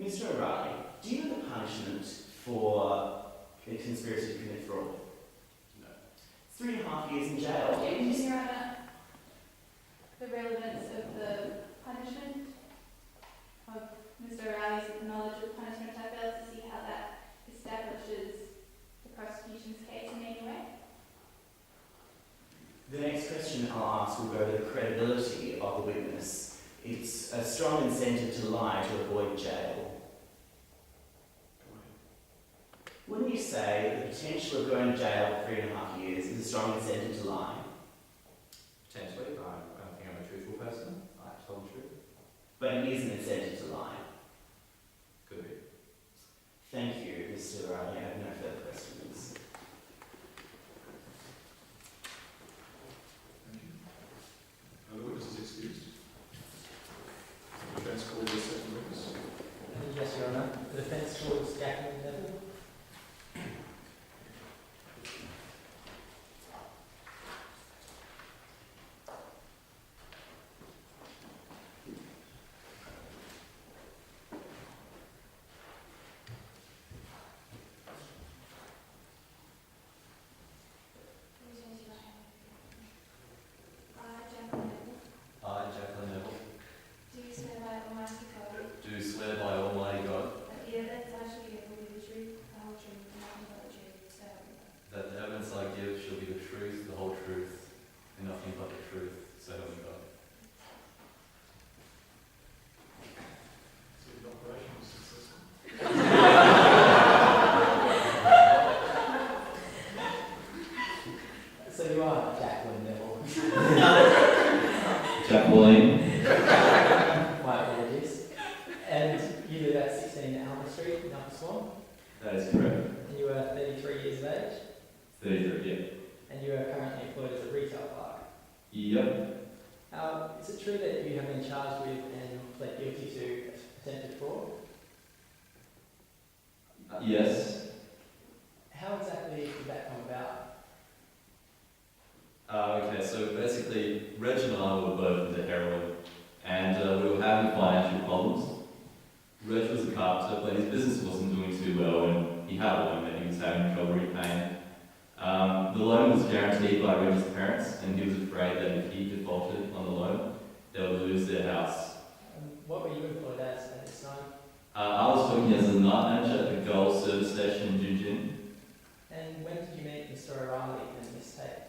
Mr. O'Reilly, do you know the punishment for a conspiracy to commit fraud? No. 3.5 years in jail. Objection, Your Honour. The relevance of the punishment of Mr. O'Reilly's knowledge of punishment, I fail to see how that establishes the prosecution's case in any way. The next question I'll ask will go to the credibility of the witness. It's a strong incentive to lie to avoid jail. Wouldn't you say the potential of going to jail for 3.5 years is a strong incentive to lie? Potentially. I don't think I'm a truthful person. I tell the truth. But it is an incentive to lie. Could be. Thank you, Mr. O'Reilly. I have no further questions. Thank you. The witness is excused. The defence calls the second witness. Yes, Your Honour. The defence calls Jacqueline Neville. I, Jacqueline Neville, Do you swear by Almighty God do swear by Almighty God that the evidence I shall give will be the truth, the whole truth, and nothing but the truth, so help me God? that the evidence I give shall be the truth, the whole truth, and nothing but the truth, so help me God. So the operation was successful. So you are Jacqueline Neville. Jacqueline. My apologies. And you live at 16 Alma Street in Upper Swan, That is correct. and you are 33 years of age, 33, yeah. and you are currently employed as a retail clerk. Yep. Is it true that you have been charged with and pled guilty to attempted fraud? Yes. How exactly did that come about? Okay, so basically, Reg and I were both into heroin, and we were having financial problems. Reg was a carpenter, but his business wasn't doing too well, and he had a loan that he was having trouble repaying. The loan was guaranteed by Reg's parents, and he was afraid that if he defaulted on the loan, they would lose their house. What were you employed as at this time? I was working as a night manager at the Gold Service Station in Gingin. And when did you meet Mr. O'Reilly and Miss Tate?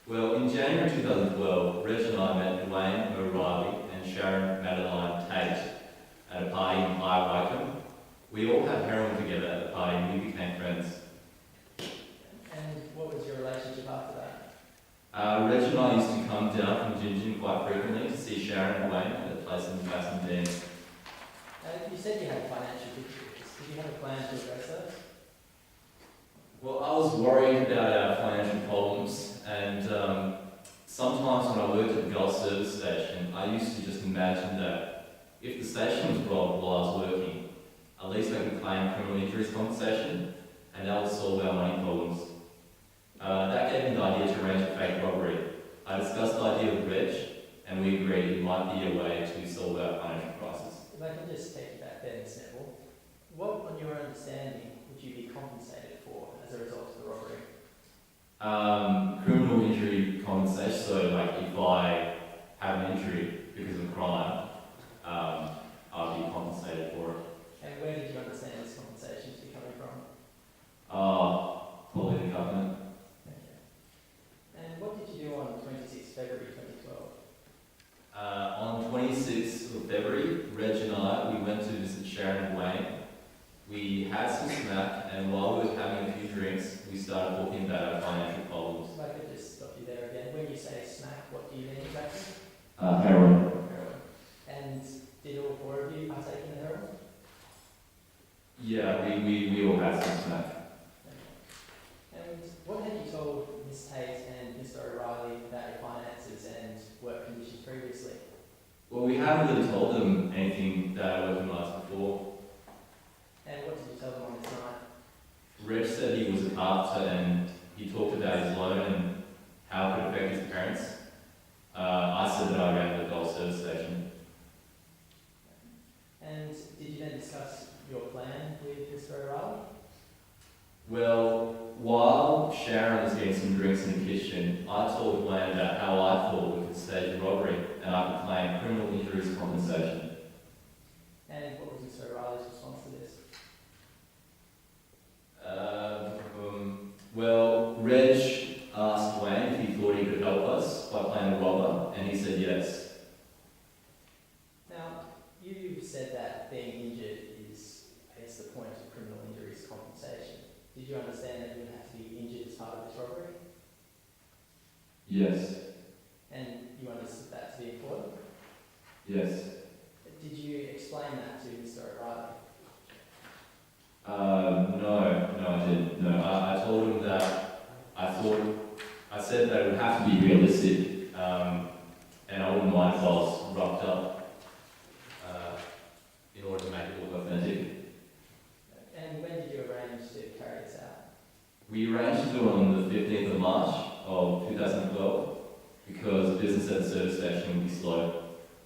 Well, in January 2012, Reg and I met Dwayne O'Reilly and Sharon Madeline Tate at a party in High Wycombe. We all had heroin together at the party and we became friends. And what was your relationship after that? Reg and I used to come down from Gingin quite frequently to see Sharon and Dwayne at a place in Basson Dean. You said you had financial difficulties. Did you have a plan to address those? Well, I was worried about our financial problems, and sometimes when I worked at the Gold Service Station, I used to just imagine that if the station was robbed while I was working, at least I could claim criminal injuries compensation, and that would solve our money problems. That gave me the idea to arrange a fake robbery. I discussed the idea with Reg, and we agreed it might be a way to solve our financial crisis. If I can just take you back there, Ms. Neville, what, on your understanding, would you be compensated for as a result of the robbery? Criminal injury compensation, so like if I have an injury because of a crime, I'll be compensated for it. And where did you understand this compensation to be coming from? Probably the government. Okay. And what did you do on 26th February 2012? On 26th of February, Reg and I, we went to visit Sharon and Wayne. We had some snack, and while we were having a few drinks, we started talking about our financial problems. If I could just stop you there again. When you say snack, what do you mean exactly? Heroin. Heroin. And did all four of you partake in the heroin? Yeah, we all had some snack. And what had you told Miss Tate and Mr. O'Reilly about your finances and work conditions previously? Well, we haven't really told them anything that I organised before. And what did you tell them on this night? Reg said he was a carpenter and he talked about his loan and how it could affect his parents. I said that I ran the Gold Service Station. And did you then discuss injuries compensation. And what was Mr. O'Reilly's response to this? Well, Reg asked Wayne if he thought he could help us by playing a robber, and he said yes. Now, you said that being injured is, I guess, the point of criminal injuries compensation. Did you understand that you would have to be injured as part of this robbery? Yes. And you understood that to be important? Yes. Did you explain that to Mr. O'Reilly? No, I didn't. No, I told him that I said that it would have to be realistic, and I wouldn't mind if I was roughed up in order to make it look authentic. And when did you arrange to carry this out? We arranged to do it on the 15th of March of 2012 because business at the service station would be slow.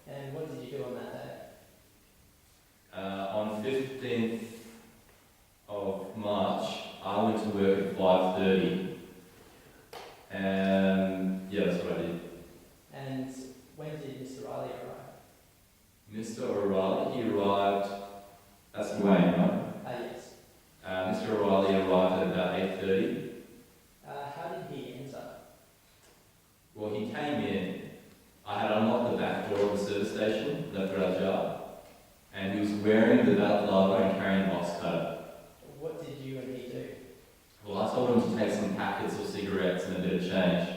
And what did you do on that day? On 15th of March, I went to work at 5:30, and yeah, that's what I did. And when did Mr. Riley arrive? Mr. O'Reilly, he arrived, that's Wayne, right? Yes. Mr. O'Reilly arrived at about 8:30. How did he enter? Well, he came in, I had unlocked the back door of the service station, left it ajar, and he was wearing the balaclava and carrying a box cutter. What did you and he do? Well, I told him to take some packets of cigarettes and a bit of change.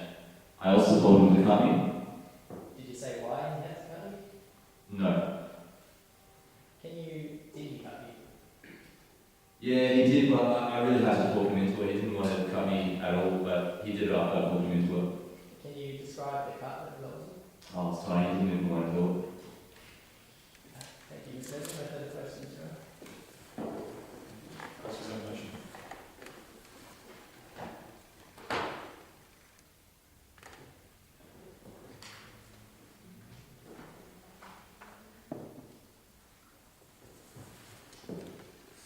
I also told him to come in. Did you say why he had to cut you? No. Did he cut you? Yeah, he did, but I really had to talk him into it. He didn't want to cut me at all, but he did it after I talked him into it. Can you describe the cut that was? Oh, it's funny, he didn't even want to do it. Thank you, Mr. No further questions, sir. Cross-examination.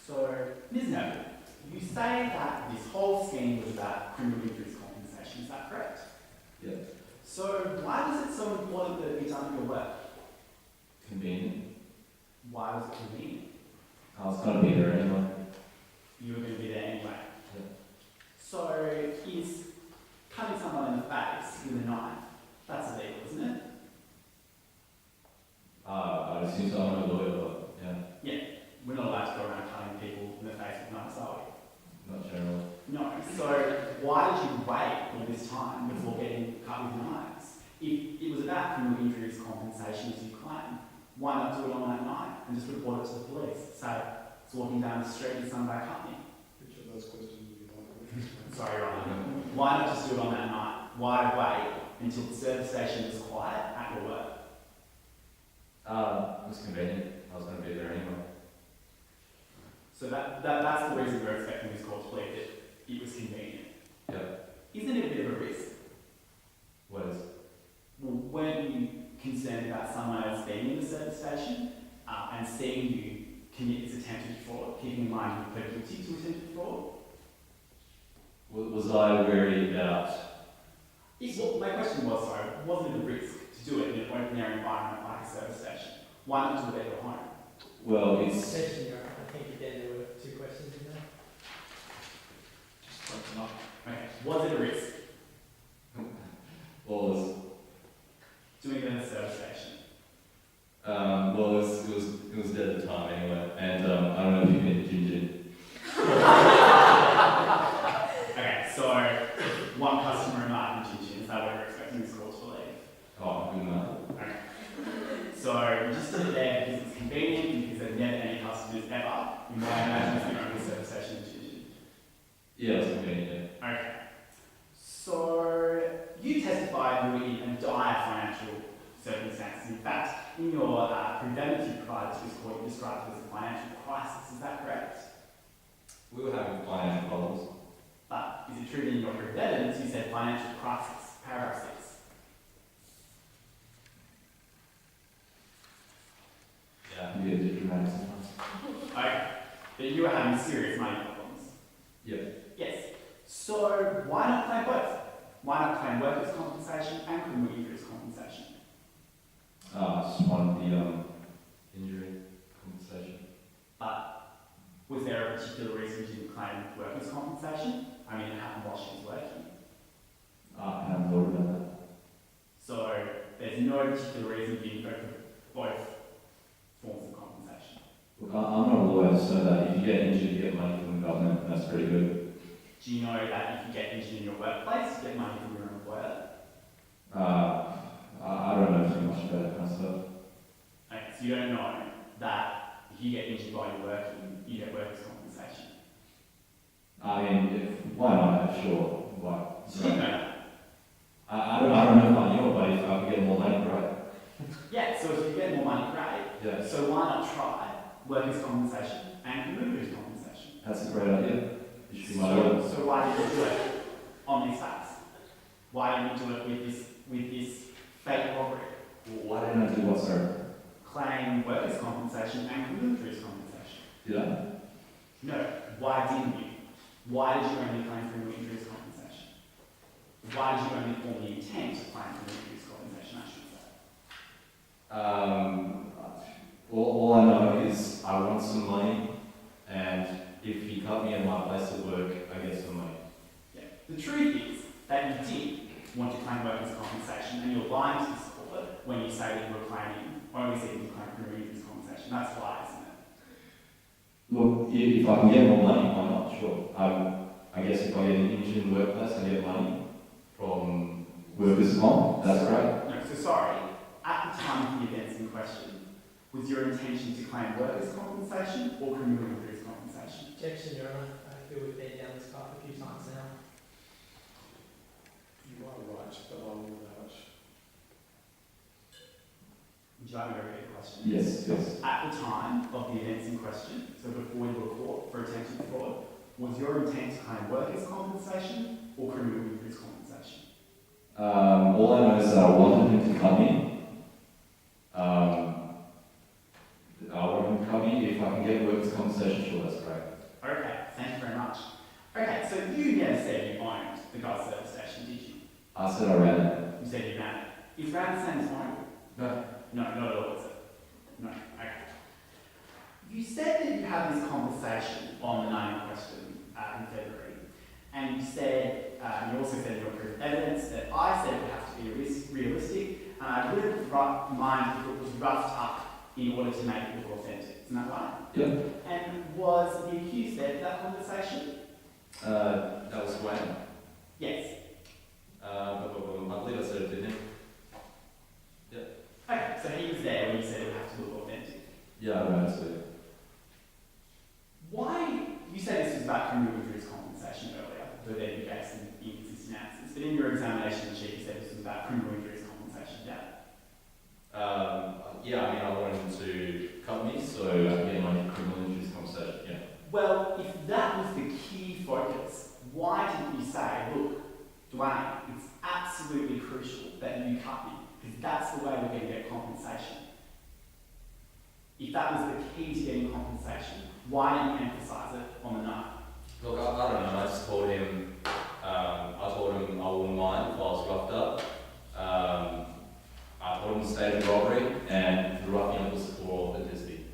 So, Ms. Noble, you say that this whole scheme was about criminal injuries compensation, is that correct? Yeah. So, why was it so important that it be done at your work? Convenient. Why was it convenient? I was going to be there anyway. You were going to be there anyway. Yeah. So, is cutting someone in the face with a knife, that's illegal, isn't it? I'd assume so, I'm not a lawyer, but yeah, We're not allowed to go around cutting people in the face with knives, are not generally. we? No. So, why did you wait all this time before getting cut with knives? If it was about criminal injuries compensation as you claim, why not do it on that night and just report it to the police? Say, it's walking down the street and some guy cut me. Which of those questions would you like? Sorry, Your Honour. Why not just do it on that night? Why wait until the service station was quiet at your work? It was convenient. I was going to be there anyway. So that's the reason we're expecting this court to plead that it was convenient. Yeah. Isn't it a bit of a risk? What is? Well, weren't you concerned about someone else being in the service station and seeing you commit this attempted fraud, keeping in mind you pled guilty to attempted fraud? Was I wary about? My question was, sorry, wasn't it a risk to do it in an open air environment like a service station? Why not do it at your home? Well, it's Objection, Your Honour. I think again there were two questions in there. Just like enough. Okay, was it a risk was doing it in a service station? well, it was dead at the time anyway, and I don't know if you've been to Ginger. Okay, so one customer a night in Chin, is that what you're expecting this court to believe? Oh, good enough. Okay. So you just did it there because it's convenient, because there's never any customers ever. You might imagine it's the only service station in Chin. Yeah, it was convenient. Okay. So you testified you were in a dire financial circumstance. In fact, in your indemnity provided to this court, you described it as a financial crisis. Is that correct? We were having financial problems. But is it true that in your evidence you said financial crisis, paragraph 6? Yeah, can be a bit dramatic sometimes. Okay. But you were having serious money problems. Yeah. Yes. So why not claim both? Why not claim workers' compensation and criminal injuries compensation? Just wanted the injury compensation. But was there a particular reason you didn't claim workers' compensation? I mean, it happened while she was working. I haven't thought about that. So there's no particular reason you didn't go for both forms of compensation. Look, I'm not a lawyer, so that if you get injured, you get money from the government, and that's pretty good. Do you know that if you get injured in your workplace, you get money from your employer? I don't know too much about that kind of stuff. Okay, so you don't know that if you get injured while you're working, you get workers' compensation. I mean, why not? Sure. Why? So you know that. I don't know if I knew it, but if I could get more money, right? Yeah, so if you get more money, great. Yeah. So why not try workers' compensation and community compensation? That's a great idea. You should be my lawyer. So why did you do it on these facts? Why didn't you do it with this fake robbery? Why didn't I do what, sir? Claim workers' compensation and community compensation. Did I? No. Why didn't you? Why did you only claim criminal injuries compensation? Why did you only form the intent to claim criminal injuries compensation, I should say? All I know is I want some money, and if he cut me in my place of work, I get some money. Yeah. The truth is that you did want to claim workers' compensation, and you're lying to this court when you say that you were claiming, only seeking to claim criminal injuries compensation. That's a lie, isn't it? Look, if I can get more money, why not? Sure. I guess if I get injured in the workplace, I get money from workers' comp. That's great. No, so sorry. At the time of the events in question, was your intention to claim workers' compensation or criminal injuries compensation? Objection, Your Honour. I feel we've been down this path a few times now. You are right, but I will allow it. Would you like me to repeat the question? Yes, yes. At the time of the events in question, so before you were caught for attempted fraud, was your intent to claim workers' compensation or criminal injuries compensation? All I know is that I wanted him to cut me. I want him to cut me. If I can get workers' compensation, sure, that's great. Okay, thank you very much. Okay, so you never said you owned the Gulf service station, did you? I said I ran it. You said you ran it. Is ran the same as owned? No. No, not at all, is it? No, okay. You said that you had this conversation on the night in question in February, and you said, you also said in your proof of evidence that I said it would have to be realistic, and I wouldn't mind if it was roughed up in order to make it look authentic. Isn't that right? Yeah. And was the accused there for that conversation? That was Wayne. Yes. I believe I said it, didn't I? Okay, so he was there when you said it would have to look authentic. Yeah, I know, so. Why, you said this was about criminal injuries compensation earlier, though they'd be based in inconsistent answers, but in your examination sheet you said this was about criminal injuries compensation, yeah? Yeah, I mean, I wanted him to cut me, so I can get money for criminal injuries compensation, yeah. Well, if that was the key focus, why didn't you say, look, Dwayne, it's absolutely crucial that you cut me, because that's the way we're going to get compensation. If that was the key to getting compensation, why didn't you emphasise it on the note? Look, I don't know, I just told him, I wouldn't mind if I was roughed up. I told him the state of robbery, and the roughing up was for authenticity.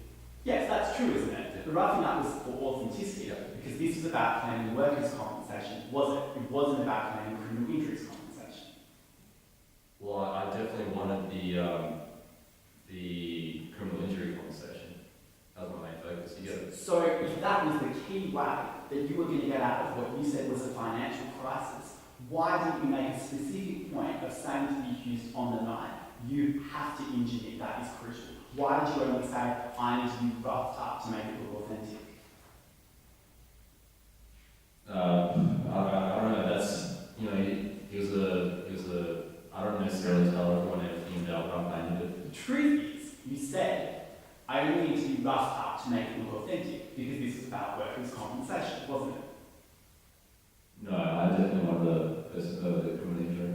Yes, that's true, isn't it? The roughing up was for authenticity, Yeah. because this was about claiming workers' compensation, was it? It wasn't about claiming criminal injuries compensation. Well, I definitely wanted the criminal injury compensation. That was my main focus. You get it? So if that was the key way that you were going to get out of what you said was a financial crisis, why didn't you make a specific point of saying to the accused on the night, you have to injure me, that is crucial? Why did you only say, I need to be roughed up to make it look authentic? I don't know, that's, you know, he was a, I don't necessarily tell everyone everything about what I'm planning to do. The truth is, you said, I only need to be roughed up to make it look authentic, because this is about workers' compensation, wasn't it? No, I definitely wanted the criminal injury.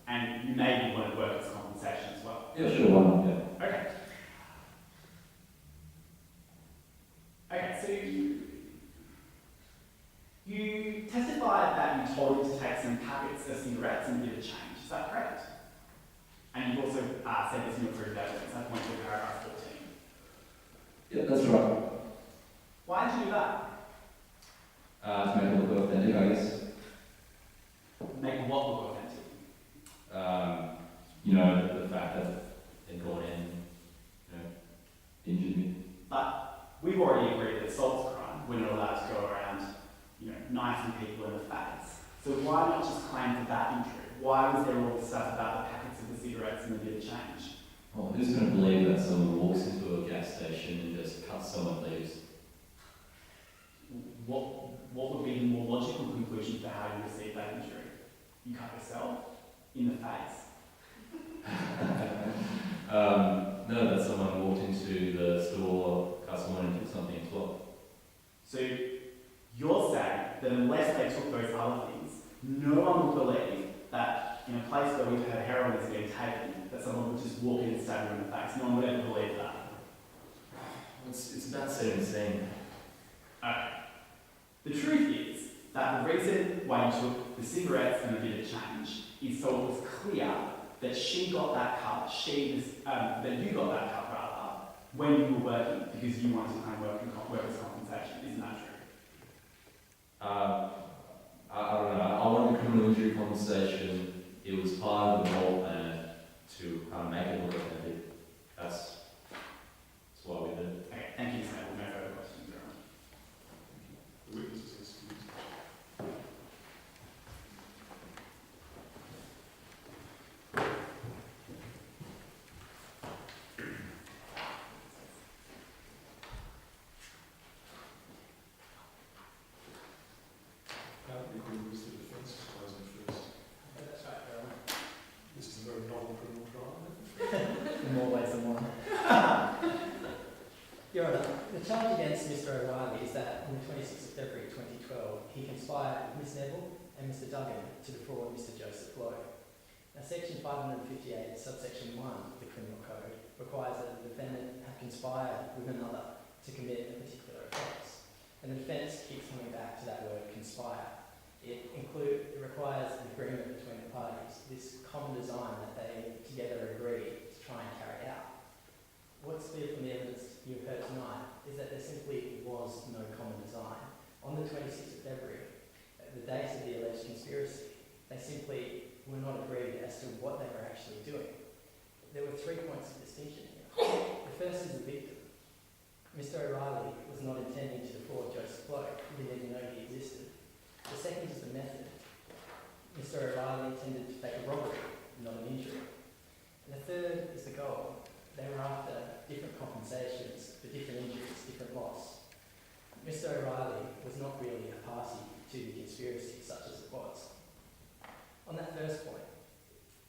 And you maybe wanted workers' compensation as well. Yeah, sure, why not, yeah. Okay. Okay, so you testified that you told him to take some packets of cigarettes and give a change. Is that correct? And you've also said this in your proof of evidence. injured me. But we've already agreed that assault's a crime. We're not allowed to go around, knifing people in the face. So why not just claim for that injury? Why was there all this stuff about the packets of the cigarettes and the bit of change? Well, who's going to believe that someone walks into a gas station and just cuts someone and leaves? What would be the more logical conclusion for how you received that injury? You cut yourself in the face. No, that someone walked into the store, cut someone and took something as well. So you're saying that unless they took those other things, no one will believe that in a place where we've had heroin is being taken, that someone would just walk in and stab you in the face. No one would ever believe that. It's about setting the scene. Okay. The truth is that the reason why you took the cigarettes and a bit of change is so it was clear that she got that cut, that you got that cut rather, when you were working because you wanted to claim workers' compensation. Isn't that true? I don't know. I wanted criminal injury compensation. It was part of the whole plan to make it look authentic. That's why we did it. Okay, thank you, Sam. No further questions. The witness is excused. Now we conclude the defence closing first. That's right, Carol. This is a very novel criminal trial. In more ways than one. Your Honour, the charge against Mr O'Reilly is that on the 26th of February 2012, he conspired with Miss Neville and Mr Duggan to defraud Mr Joseph Lowe. Now, Section 558, subsection 1 of the Criminal Code requires that the defendant have conspired with another to commit a particular offence. And the defence keeps coming back to that word conspire. It requires an agreement between the parties, this common design that they together agree to try and carry out. What's clear from the evidence you've heard tonight is that there simply was no common design. On the 26th of February, the date of the alleged conspiracy, they simply were not agreed as to what they were actually doing. There were 3 points of distinction here. The first is the victim. Mr O'Reilly was not intending to defraud Joseph Lowe. He didn't even know he existed. The second is the method. Mr O'Reilly intended to fake a robbery, not an injury. And the third is the goal. They were after different compensations for different injuries, different loss. Mr O'Reilly was not really a party to the conspiracy, such as it was. On that first point,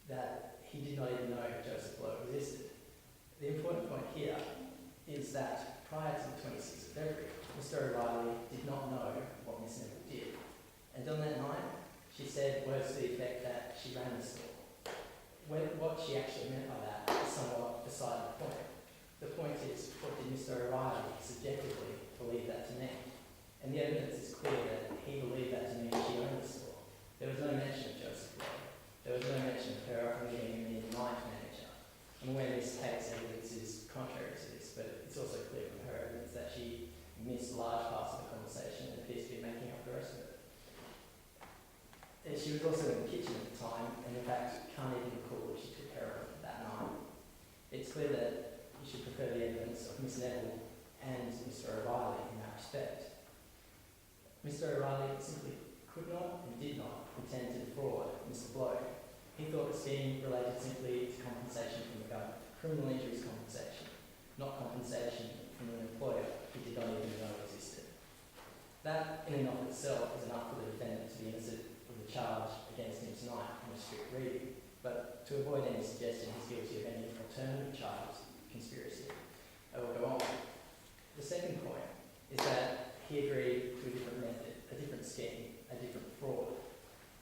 that he did not even know Joseph Lowe existed, the important point here is that prior to the 26th of February, Mr O'Reilly did not know what Miss Neville did. And on that night, she said words to the effect that she ran the store. What she actually meant by that is somewhat beside the point. The point is, what did Mr O'Reilly subjectively believe that to mean? And the evidence is clear that he believed that to mean she owned the store. There was no mention of Joseph Lowe. There was no mention of her only being a mere night manager. I'm aware Ms Tate's evidence is contrary to this, but it's also clear from her evidence that she missed large parts of the conversation and appears to be making up the rest of it. She was also in the kitchen at the time, and in fact can't even recall if she took heroin that night. It's clear that you should prefer the evidence of Miss Neville and Mr O'Reilly in that respect. Mr O'Reilly simply could not and did not intend to defraud Mr Blow. He thought the scheme related simply to compensation from the government, criminal injuries compensation, not compensation from an employer he did not even know existed. That in and of itself is enough for the defendant to be innocent of the charge against him tonight on a strict reading, but to avoid any suggestion he's guilty of any alternative charges of conspiracy, I will go on. The second point is that he agreed to a different method, a different scheme, a different fraud.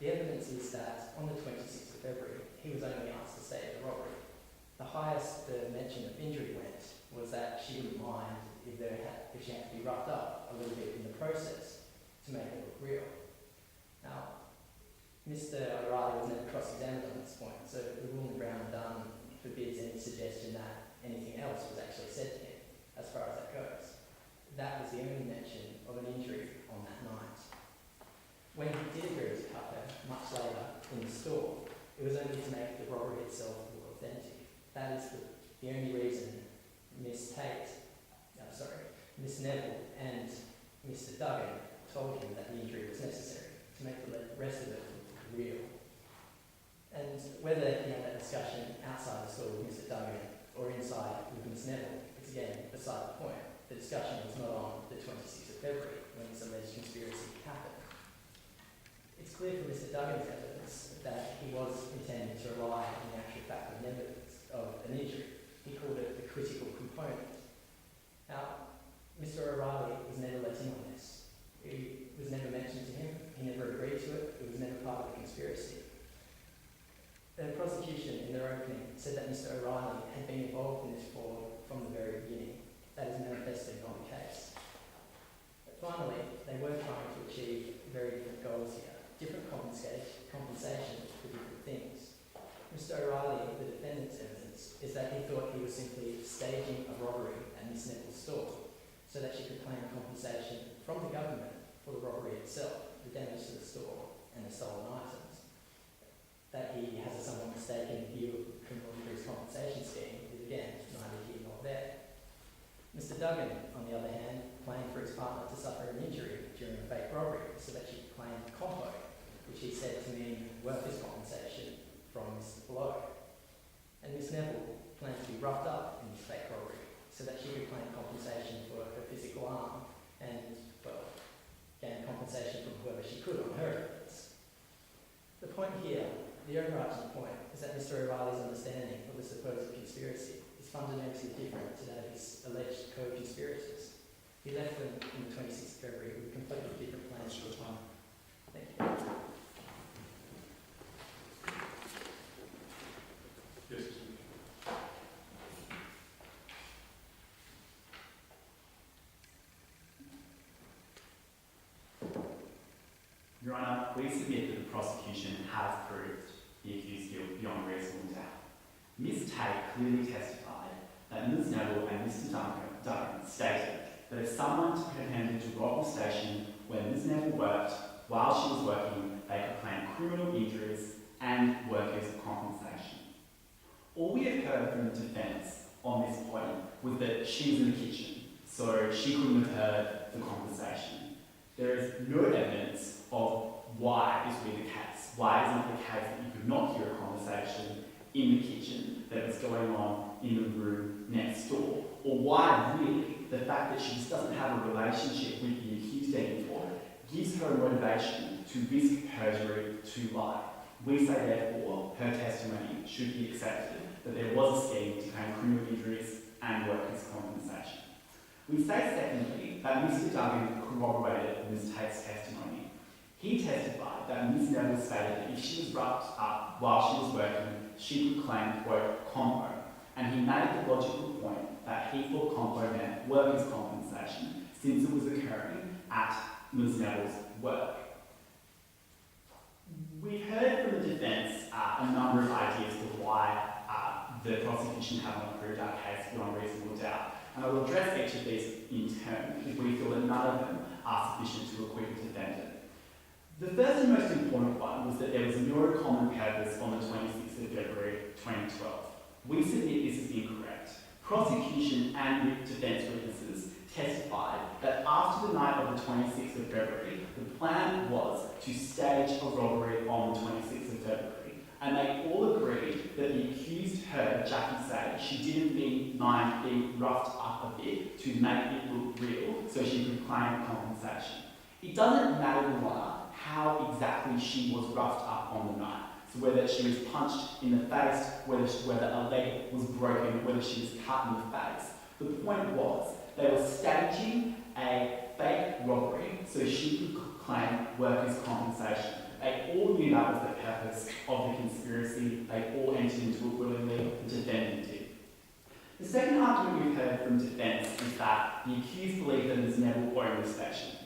The evidence is that on the 26th of February, he was only asked to stay at the robbery. The highest the mention of injury went was that she wouldn't mind if she had to be roughed up a little bit in the process to make it look real. Now, Mr O'Reilly was never cross-examined on this point, so the rule in Brown and Dunn forbids any suggestion that anything else was actually said to him, as far as that goes. That was the only mention of an injury on that night. When he did agree to cut her, much later, in the store, it was only to make the robbery itself look authentic. That is the only reason Miss Tate Ms Neville and Mr Duggan told him that the injury was necessary to make the rest of it real. And whether he had that discussion outside the school with Mr Duggan or inside with Ms Neville, it's again beside the point. The discussion was not on the 26th of February when this alleged conspiracy happened. It's clear from Mr Duggan's evidence that he was intending to rely on the actual fact of evidence of an injury. He called it the critical component. Now, Mr O'Reilly was never let in on this. It was never mentioned to him. He never agreed to it. It was never part of the conspiracy. The prosecution, in their opening, said that Mr O'Reilly had been involved in this fraud from the very beginning. That is manifestly not the case. But finally, they were trying to achieve very different goals here. Different compensation for different things. Mr O'Reilly, the defendant's evidence, is that he thought he was simply staging a robbery at Miss Neville's store so that she could claim compensation from the government for the robbery itself, the damage to the store and the stolen items. That he has a somewhat mistaken view of the criminal injuries compensation scheme is again neither here nor there. Mr Duggan, on the other hand, claimed for his partner to suffer an injury during a fake robbery so that she could claim compo, which he said to mean workers' compensation from Mr Blow. And Miss Neville planned to be roughed up in this fake robbery so that she could claim compensation for her physical harm and, well, gain compensation from whoever she could on her evidence. The point here, the overarching point, is that Mr O'Reilly's understanding of the supposed conspiracy is fundamentally different to that of his alleged co-conspirators. He left them on the 26th of February with completely different plans for the time. Thank you. Yes. Your Honour, we submit that the prosecution has proved the accused guilt beyond reasonable doubt. Ms Tate clearly testified that Ms Neville and Mr Duggan stated that if someone pretended to rob the station where Ms Neville worked while she was working, they could claim criminal injuries and workers' compensation. All we have heard from the defence on this point was that she was in the kitchen, so she couldn't have heard the conversation. There is no evidence of why this would be the case. Why is it the case that you could not hear a conversation in the kitchen that was going on in the room next door? Or why really the fact that she just doesn't have a relationship with the accused anymore gives her motivation to risk perjury to lie. We say therefore her testimony should be accepted, that there was a scheme to claim criminal injuries and workers' compensation. We say secondly that Mr Duggan corroborated Ms Tate's testimony. He testified that Ms Neville stated that if she was roughed up while she was working, she could claim, quote, compo. And he made the logical point that he thought compo meant workers' compensation since it was occurring at Ms Neville's work. We've heard from the defence a number of ideas for why the prosecution haven't proved our case beyond reasonable doubt. And I will address each of these in turn if we feel that none of them are sufficient to acquit the defendant. The first and most important one was that there was no common purpose on the 26th of February 2012. We submit this is incorrect. Prosecution and defence witnesses testified that after the night of the 26th of February, the plan was to stage a robbery on the 26th of February. And they all agreed that the accused heard Jackie say she didn't mind being roughed up a bit to make it look real so she could claim compensation. It doesn't matter, Your Honour, how exactly she was roughed up on the night. So whether she was punched in the face, whether a leg was broken, whether she was cut in the face. The point was they were staging a fake robbery so she could claim workers' compensation. They all knew that was the purpose of the conspiracy. They all entered into it willingly. The defendant did. The second argument we've heard from defence is that the accused believed that Ms Neville owned the station.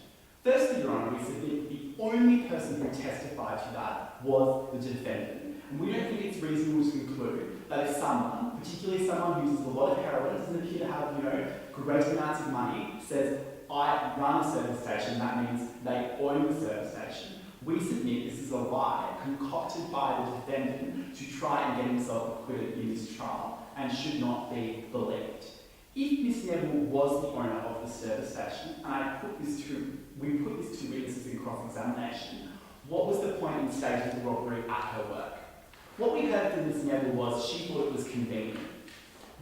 Firstly, Your Honour, we submit the only person who testified to that was the defendant. And we don't think it's reasonable to conclude that if someone, particularly someone who uses a lot of heroin, doesn't appear to have, great amounts of money, says, I run a service station, that means they own the service station. We submit this is a lie concocted by the defendant to try and get himself acquitted in this trial and should not be believed. If Miss Neville was the owner of the service station, and we put this to witnesses in cross-examination, what was the point in staging the robbery at her work? What we heard from Miss Neville was she thought it was convenient.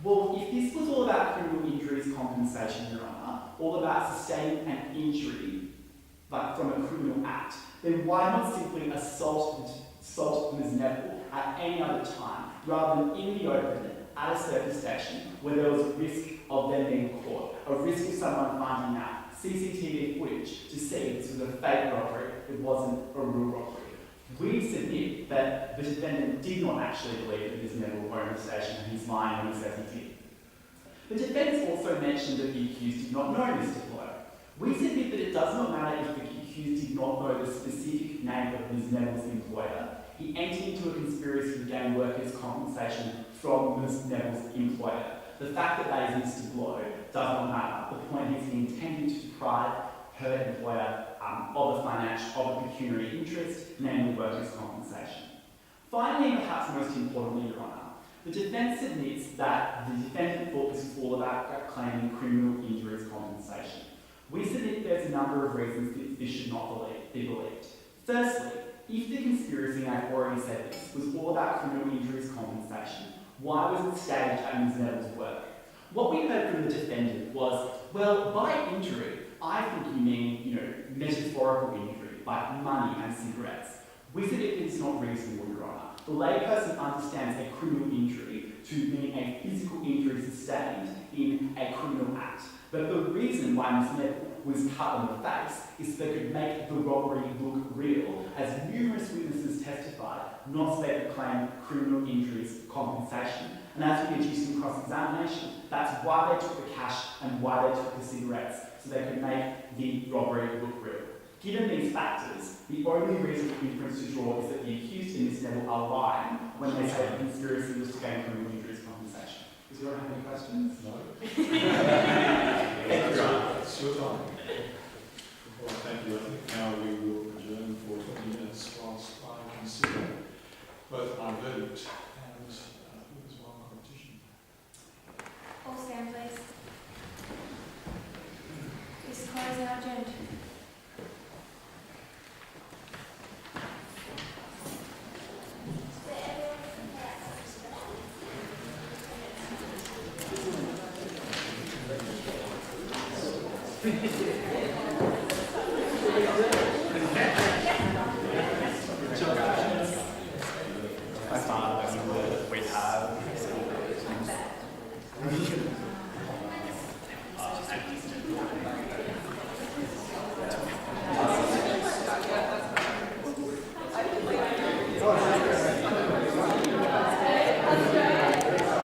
Well, if this was all about criminal injuries compensation, Your Honour, all about sustaining an injury like from a criminal act, then why not simply assault Ms. Neville at any other time, rather than in the open at a service station where there was a risk of them being caught, a risk of someone finding out CCTV footage to see this was a fake robbery, it wasn't a real robbery. We submit that the defendant did not actually believe that Ms. Neville owned the station and he's lying when he says he did. The defence also mentioned that the accused did not know Mr. Blow. We submit that it does not matter if the accused did not know the specific name of Ms. Neville's employer. He entered into a conspiracy to gain workers' compensation from Ms. Neville's employer. The fact that that is Mr. Blow does not matter. The point is he intended to deprive her employer of a pecuniary interest, namely workers' compensation. Finally, and perhaps most importantly, Your Honour, the defence admits that the defendant thought this was all about claiming criminal injuries compensation. We submit there's a number of reasons that this should not be believed. Firstly, if the conspiracy, and I've already said this, was all about criminal injuries compensation, why was it staged at Ms. Neville's work? What we heard from the defendant was, well, by injury, I think you mean, metaphorical injury, like money and cigarettes. We submit that it's not reasonable, Your Honour. The layperson understands a criminal injury to mean a physical injury sustained in a criminal act. But the reason why Ms. Neville was cut on the face is so they could make the robbery look real, as numerous witnesses testified, not so they could claim criminal injuries compensation. And as we deduced in cross-examination, that's why they took the cash and why they took the cigarettes, so they could make the robbery look real. Given these factors, the only reasonable inference to draw is that the accused and Ms. Neville are lying when they say the conspiracy was to gain criminal injuries compensation. Does anyone have any questions? No. Thank you, Your Honour. It's your time. Well, thank you. I think now we will adjourn for 20 minutes whilst I consider both my verdict and who is one competition. All stand, please. This court is now adjourned. Thank you.